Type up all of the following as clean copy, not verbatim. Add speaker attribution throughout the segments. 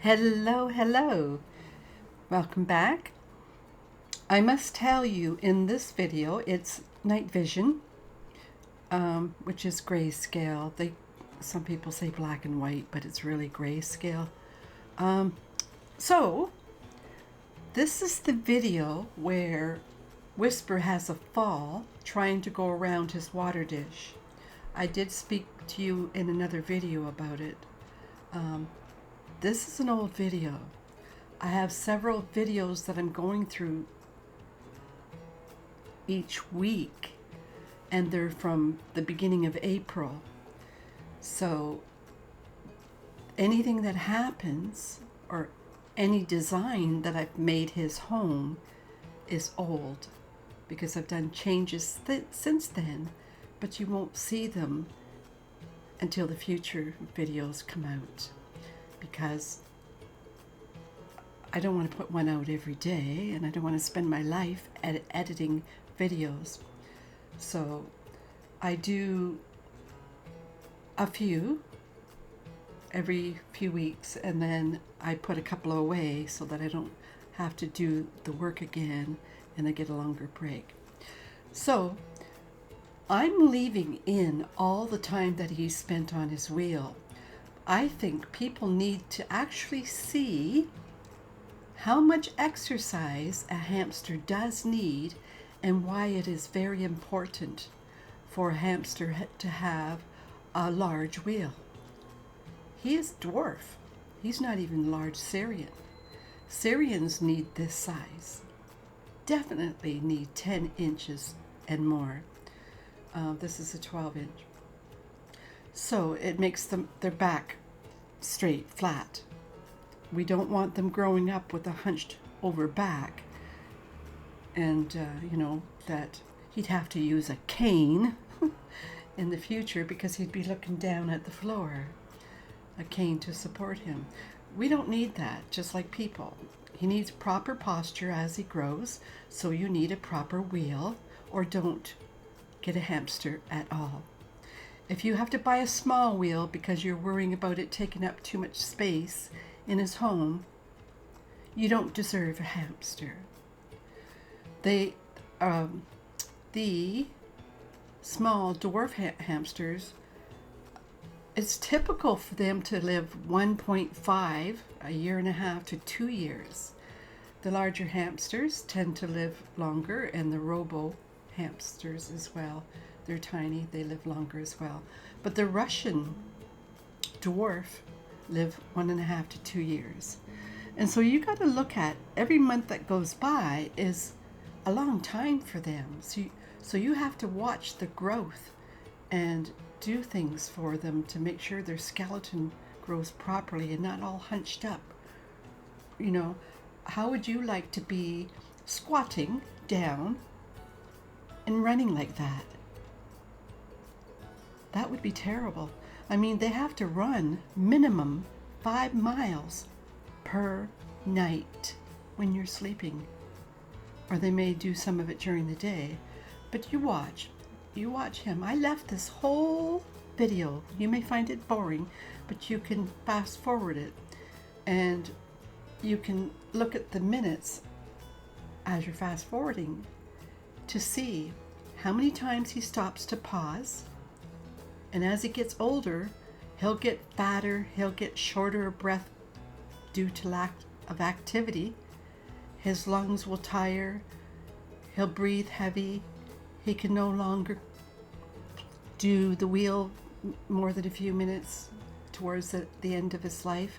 Speaker 1: Hello, hello. Welcome back. I must tell you in this video, it's night vision, which is grayscale. Some people say black and white, but it's really grayscale. So this is the video where Whisper has a fall trying to go around his water dish. I did speak to you in another video about it. This is an old video. I have several videos that I'm going through each week, and they're from the beginning of April. So anything that happens or any design that I've made his home is old because I've done changes since then, but you won't see them until the future videos come out because I don't want to put one out every day and I don't want to spend my life editing videos. So I do a few every few weeks and then I put a couple away so that I don't have to do the work again and I get a longer break. So I'm leaving in all the time that he spent on his wheel. I think people need to actually see how much exercise a hamster does need and why it is very important for a hamster to have a large wheel. He is dwarf. He's not even large Syrian. Syrians need this size. Definitely need 10 inches and more. This is a 12 inch. So it makes their back straight, flat. We don't want them growing up with a hunched over back and that he'd have to use a cane in the future because he'd be looking down at the floor, a cane to support him. We don't need that, just like people. He needs proper posture as he grows, so you need a proper wheel or don't get a hamster at all. If you have to buy a small wheel because you're worrying about it taking up too much space in his home, you don't deserve a hamster. The small dwarf hamsters, it's typical for them to live 1.5, a year and a half to 2 years. The larger hamsters tend to live longer, and the robo hamsters as well. They're tiny, they live longer as well. But the Russian dwarf live 1.5 to 2 years. And so you got to look at every month that goes by is a long time for them. So you have to watch the growth and do things for them to make sure their skeleton grows properly and not all hunched up. How would you like to be squatting down and running like that? That would be terrible. I mean, they have to run minimum 5 miles per night when you're sleeping. Or they may do some of it during the day. But you watch him. I left this whole video. You may find it boring, but you can fast forward it. And you can look at the minutes as you're fast forwarding to see how many times he stops to pause. And as he gets older, he'll get fatter, he'll get shorter of breath due to lack of activity. His lungs will tire, he'll breathe heavy, he can no longer do the wheel more than a few minutes towards the end of his life,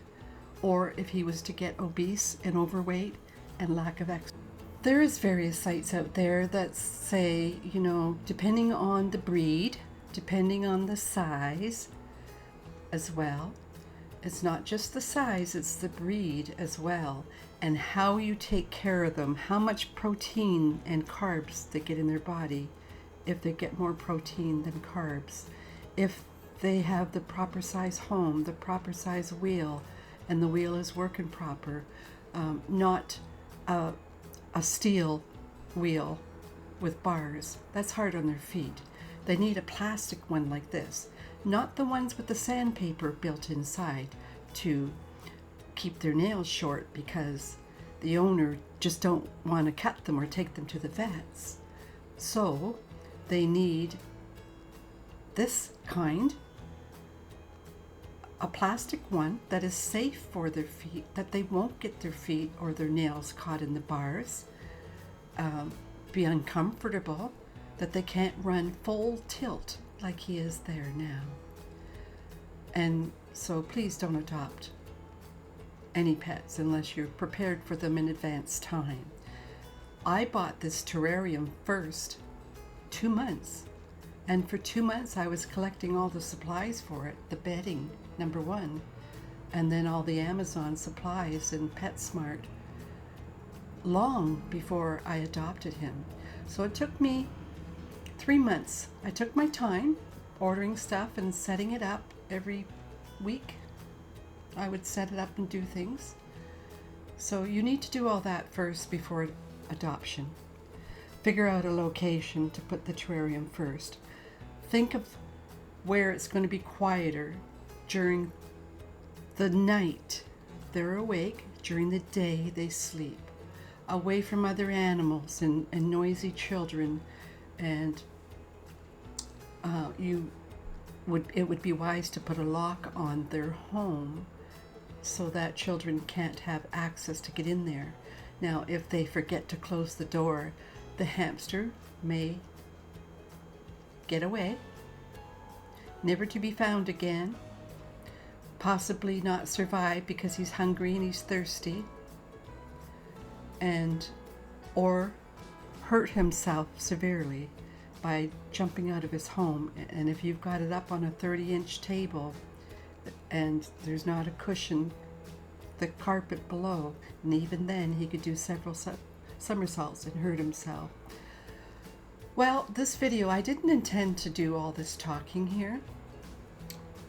Speaker 1: or if he was to get obese and overweight and lack of exercise. There is various sites out there that say, depending on the breed, depending on the size as well. It's not just the size, it's the breed as well, and how you take care of them, how much protein and carbs they get in their body, if they get more protein than carbs, if they have the proper size home, the proper size wheel, and the wheel is working proper, not a steel wheel with bars. That's hard on their feet. They need a plastic one like this, not the ones with the sandpaper built inside to keep their nails short because the owner just don't want to cut them or take them to the vets. So they need this kind, a plastic one that is safe for their feet, that they won't get their feet or their nails caught in the bars, be uncomfortable, that they can't run full tilt like he is there now. And so please don't adopt any pets unless you're prepared for them in advance time. I bought this terrarium first 2 months, and for 2 months I was collecting all the supplies for it, the bedding, number one, and then all the Amazon supplies and PetSmart, long before I adopted him. So it took me 3 months. I took my time ordering stuff and setting it up every week. I would set it up and do things. So you need to do all that first before adoption. Figure out a location to put the terrarium first. Think of where it's going to be quieter during the night. They're awake. During the day, they sleep. Away from other animals and noisy children. And it would be wise to put a lock on their home so that children can't have access to get in there. Now, if they forget to close the door, the hamster may get away, never to be found again, possibly not survive because he's hungry and he's thirsty, or hurt himself severely by jumping out of his home. And if you've got it up on a 30-inch table and there's not a cushion, the carpet below, and even then he could do several somersaults and hurt himself. Well, this video, I didn't intend to do all this talking here.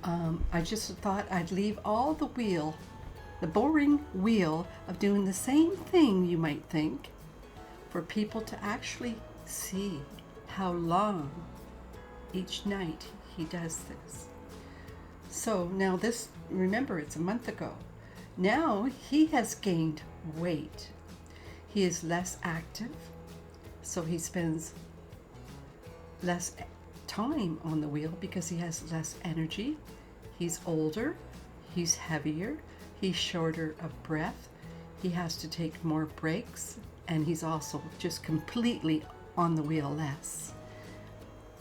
Speaker 1: I just thought I'd leave all the boring wheel of doing the same thing, you might think, for people to actually see how long each night he does this. So now this, remember, it's a month ago. Now he has gained weight. He is less active, so he spends less time on the wheel because he has less energy. He's older, he's heavier, he's shorter of breath, he has to take more breaks, and he's also just completely on the wheel less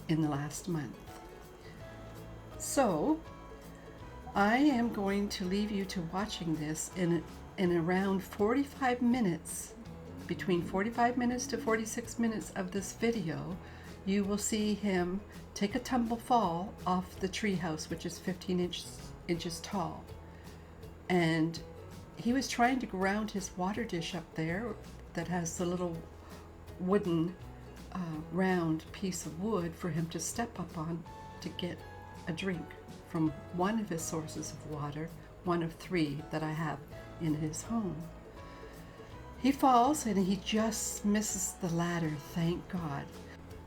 Speaker 1: in the last month. So I am going to leave you to watching this in around 45 minutes. Between 45 minutes to 46 minutes of this video, you will see him take a tumble fall off the treehouse, which is 15 inches tall. And he was trying to ground his water dish up there that has the little wooden round piece of wood for him to step up on to get a drink from one of his sources of water, one of 3 that I have in his home. He falls and he just misses the ladder, thank God.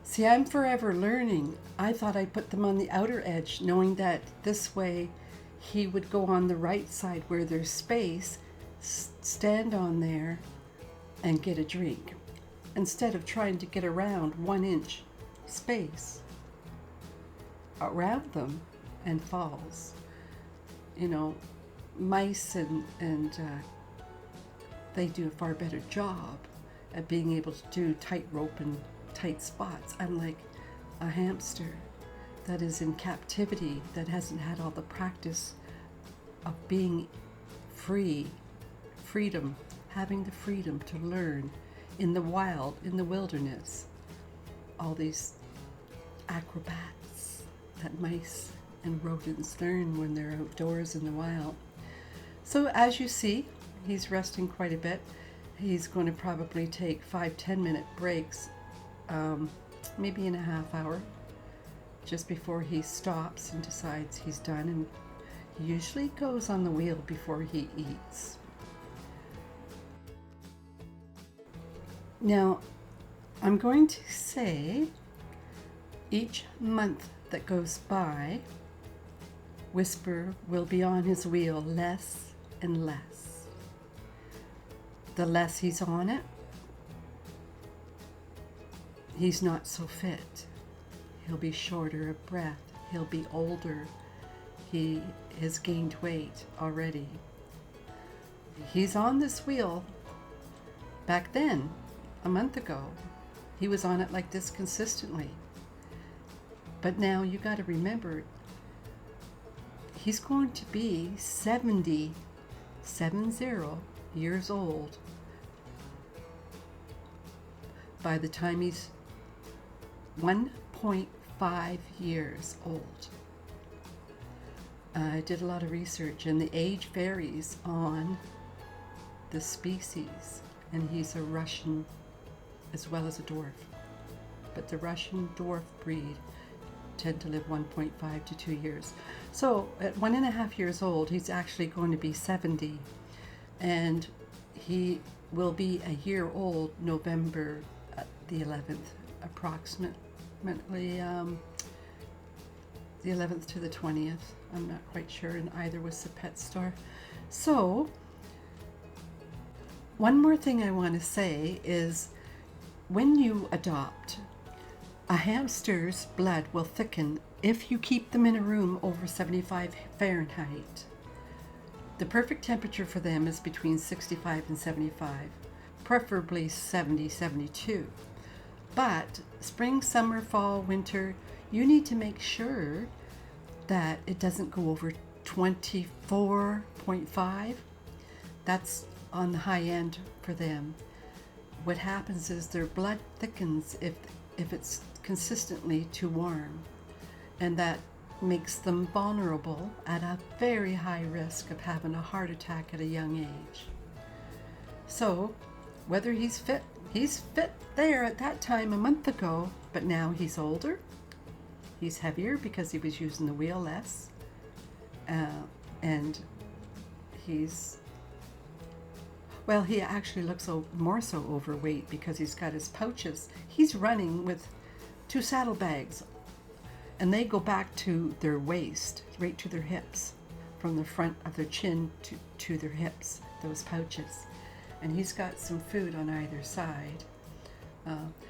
Speaker 1: See, I'm forever learning. I thought I put them on the outer edge, knowing that this way he would go on the right side where there's space, stand on there and get a drink, instead of trying to get around 1-inch space around them and falls. You know, mice and they do a far better job at being able to do tightrope and tight spots, unlike a hamster that is in captivity, that hasn't had all the practice of being freedom, having the freedom to learn in the wild, in the wilderness, all these acrobats that mice and rodents learn when they're outdoors in the wild. So as you see, he's resting quite a bit. He's going to probably take 5-10 minute breaks, maybe in a half hour, just before he stops and decides he's done. And he usually goes on the wheel before he eats. Now, I'm going to say each month that goes by, Whisper will be on his wheel less and less. The less he's on it, he's not so fit. He'll be shorter of breath. He'll be older. He has gained weight already. He's on this wheel. Back then, a month ago, he was on it like this consistently. But now you got to remember, he's going to be 70 years old by the time he's 1.5 years old. I did a lot of research, and the age varies on the species, and he's a Russian as well as a dwarf. But the Russian dwarf breed tend to live 1.5 to 2 years. So at 1.5 years old, he's actually going to be 70, and he will be a year old November the 11th, approximately the 11th to the 20th. I'm not quite sure, and either was the pet store. So one more thing I want to say is, when you adopt, a hamster's blood will thicken if you keep them in a room over 75 Fahrenheit. The perfect temperature for them is between 65 and 75, preferably 70, 72. But spring, summer, fall, winter, you need to make sure that it doesn't go over 24.5. That's on the high end for them. What happens is their blood thickens if it's consistently too warm, and that makes them vulnerable at a very high risk of having a heart attack at a young age. So whether he's fit there at that time a month ago, but now he's older, he's heavier because he was using the wheel less, and he actually looks more so overweight because he's got his pouches. He's running with 2 saddlebags, and they go back to their waist, right to their hips, from the front of their chin to their hips, those pouches. And he's got some food on either side.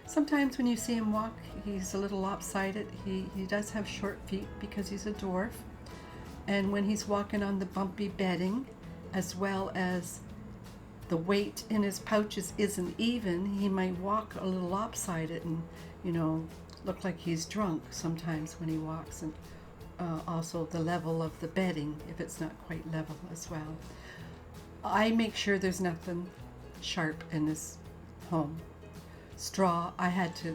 Speaker 1: Sometimes when you see him walk, he's a little lopsided. He does have short feet because he's a dwarf. And when he's walking on the bumpy bedding, as well as the weight in his pouches isn't even, he might walk a little lopsided and, look like he's drunk sometimes when he walks. And also the level of the bedding, if it's not quite level as well. I make sure there's nothing sharp in his home. Straw, I had to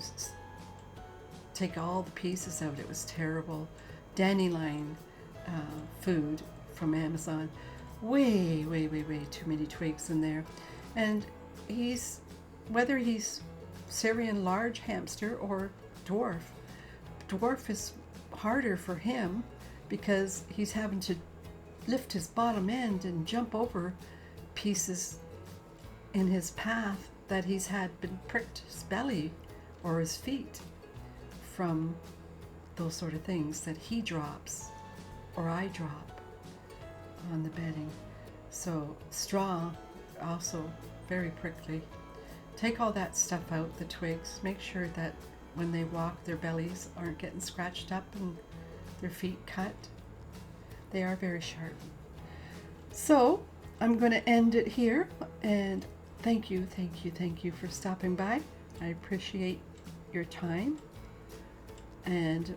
Speaker 1: take all the pieces out. It was terrible. Dandelion food from Amazon. Way too many twigs in there. And whether he's Syrian large hamster or dwarf is harder for him because he's having to lift his bottom end and jump over pieces in his path that he's had been pricked his belly or his feet from those sort of things that he drops or I drop on the bedding. So straw, also very prickly. Take all that stuff out, the twigs. Make sure that when they walk, their bellies aren't getting scratched up and their feet cut. They are very sharp. So I'm going to end it here, and thank you for stopping by. I appreciate your time, and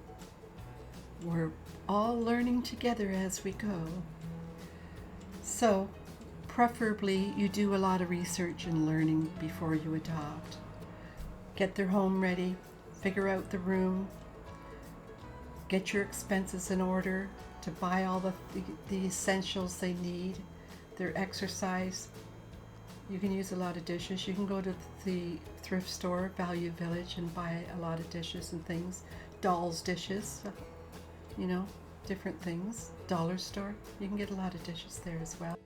Speaker 1: we're all learning together as we go. So preferably you do a lot of research and learning before you adopt. Get their home ready, figure out the room, get your expenses in order to buy all the essentials they need, their exercise. You can use a lot of dishes. You can go to the thrift store, Value Village, and buy a lot of dishes and things. Dolls dishes, different things. Dollar store, you can get a lot of dishes there as well.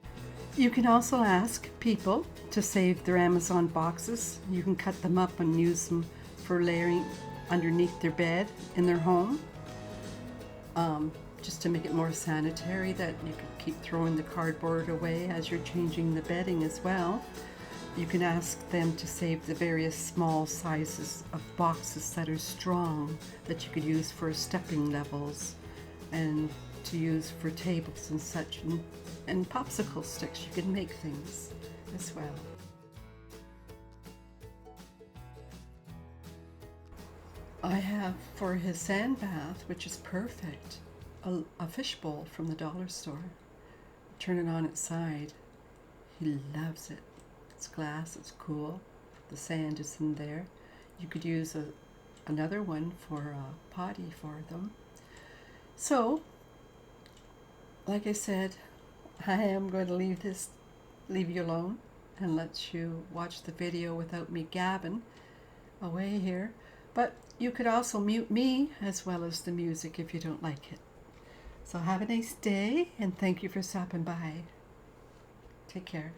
Speaker 1: You can also ask people to save their Amazon boxes. You can cut them up and use them for layering underneath their bed in their home. just to make it more sanitary, that you could keep throwing the cardboard away as you're changing the bedding as well. You can ask them to save the various small sizes of boxes that are strong, that you could use for stepping levels and to use for tables and such, and popsicle sticks. You can make things as well. I have for his sand bath, which is perfect, a fishbowl from the dollar store. Turn it on its side. He loves it. It's glass, it's cool. The sand is in there. You could use another one for a potty for them. So, like I said, I am going to leave you alone and let you watch the video without me gabbing away here. But you could also mute me as well as the music if you don't like it. So have a nice day, and thank you for stopping by. Take care.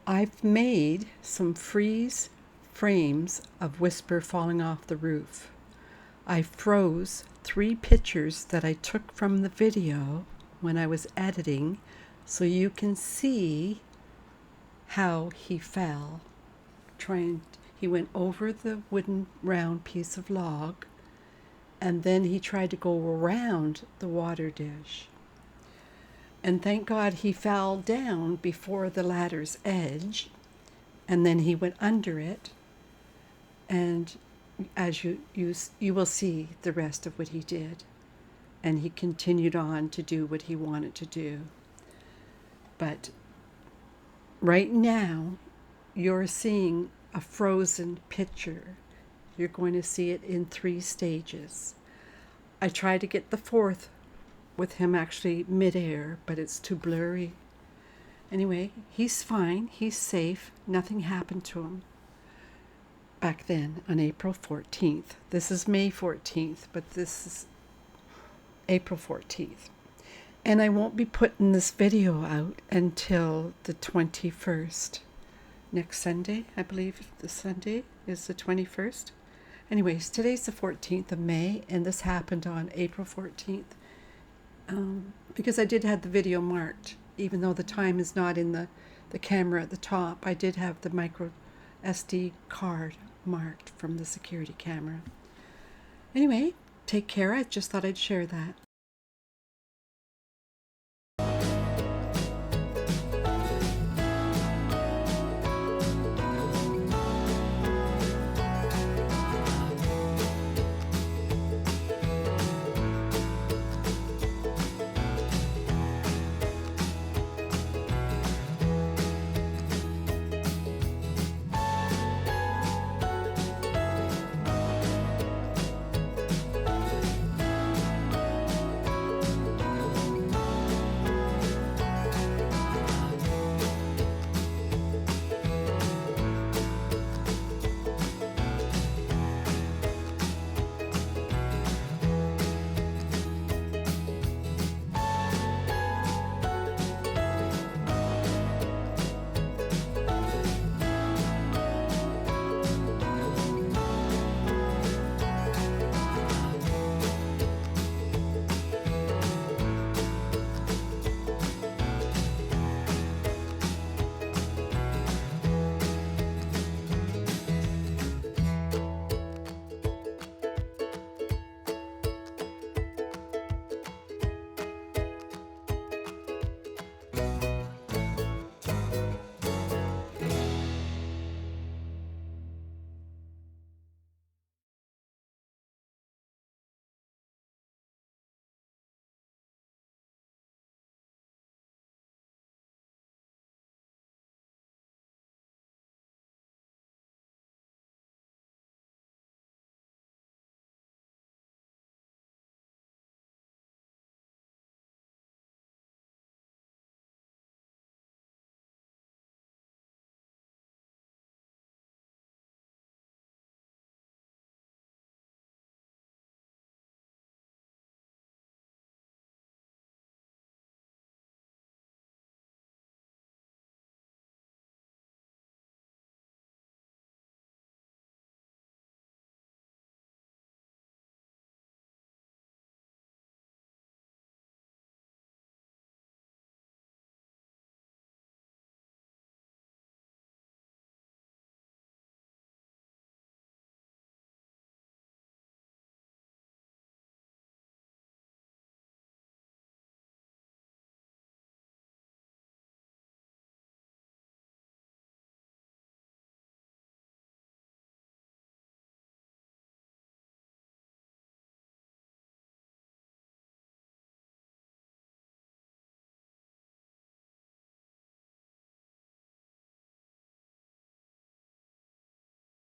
Speaker 1: I've made some freeze frames of Whisper falling off the roof. I froze 3 pictures that I took from the video when I was editing, so you can see how he fell. He went over the wooden round piece of log, and then he tried to go around the water dish. And thank God he fell down before the ladder's edge, and then he went under it, and as you will see the rest of what he did. And he continued on to do what he wanted to do. But right now, you're seeing a frozen picture. You're going to see it in 3 stages. I tried to get the 4th with him actually midair, but it's too blurry. Anyway, he's fine. He's safe. Nothing happened to him back then on April 14th. This is May 14th, but this is April 14th. And I won't be putting this video out until the 21st. Next Sunday, I believe the Sunday is the 21st. Anyways, today's the 14th of May, and this happened on April 14th. Because I did have the video marked, even though the time is not in the camera at the top, I did have the micro SD card marked from the security camera. Anyway, take care. I just thought I'd share that.